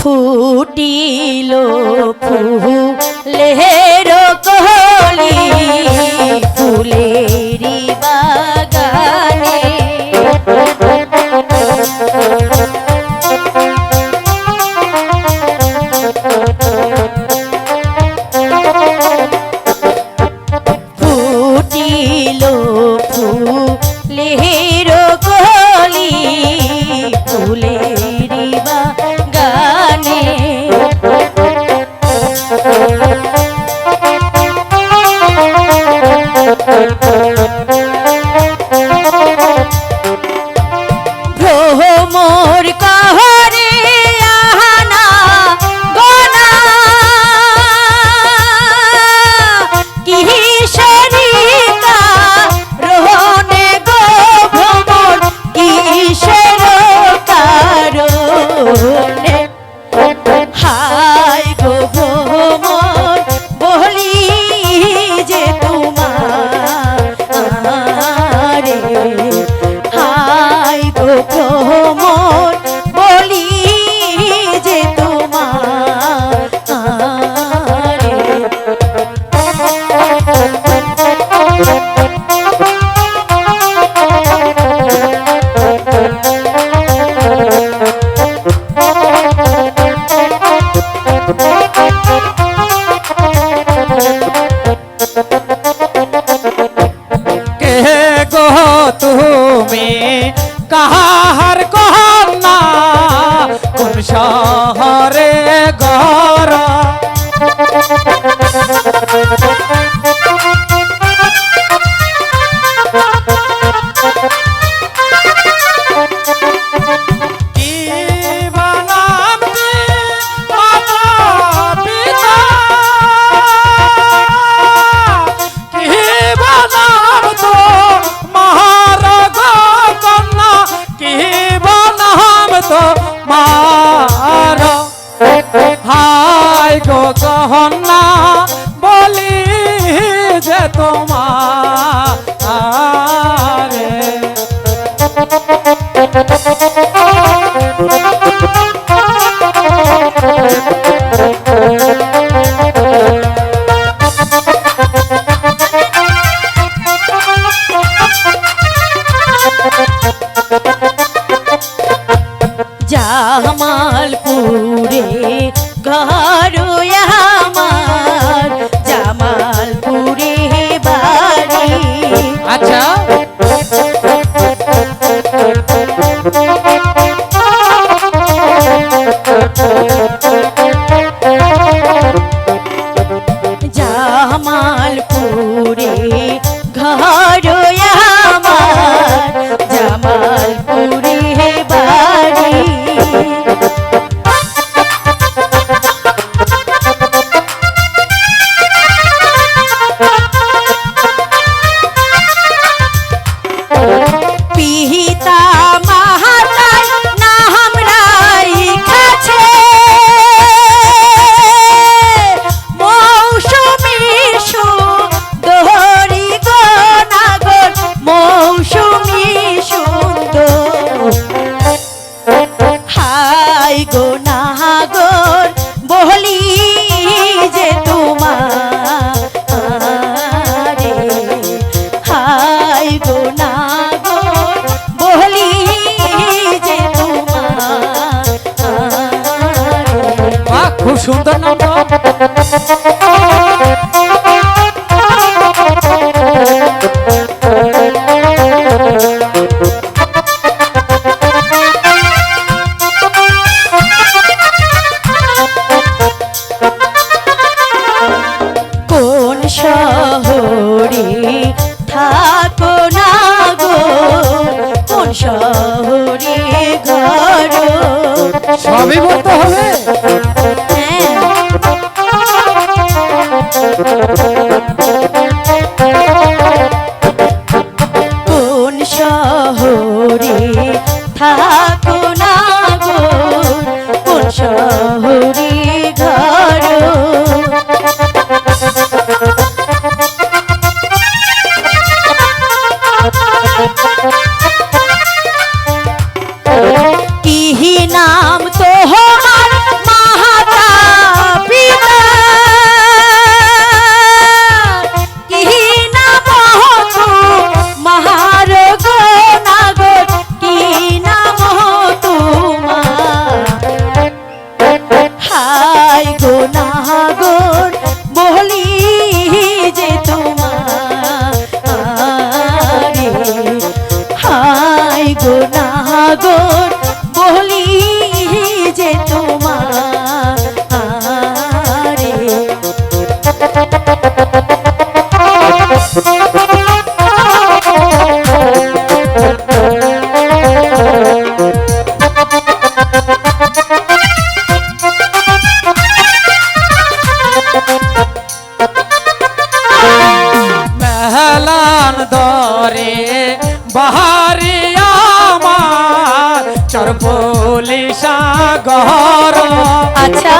ফুটিল ফুলের কলি ফুলেরি বাগানে ফুটিল ফুলের কলি ফুলেরি বাগানে ভ্রমর কাহারে আহানা গনা কিশোরিকা রোহনে গো ভ্রমর কিশোর কারণে হায় গো ভ্রমর বলি যে তোমারে হায় গো ভ্রমর বলি যে তোমারে তুমি কাহার কন্যা কোন শহরে ঘর কি বানাম মাতা পিতা কি বানাম তো তো মার হায় গো কহনা বলি যে তোমারে জামালপুরে ঘর আমার জামালপুরে বাড়ি আচ্ছা জামালপুরে ঘর আমার জামালপুরে বাড়ি পিতা মাতার নাম রাইখাছে মৌসুমী সুন্দরী গো নাগর মৌসুমী সুন্দর হায় গো নাগর বলি যে তোমারে হায় গো নাগর বলি যে তোমারে খুব সুন্দর নাম তো কোন শহরে থাকো না গো কোন শহরে ঘর সবই বলতে হবে কোন শহরে থাকো না গো কোন শহরে ঘর কি নাম তোমার মা হাই গো নাগর বলি যে তোমারে, হাই গো নাগর বলি যে তোমারে। মেহলান দরে বাহারি আমার চর পুলিশা গহর। আচ্ছা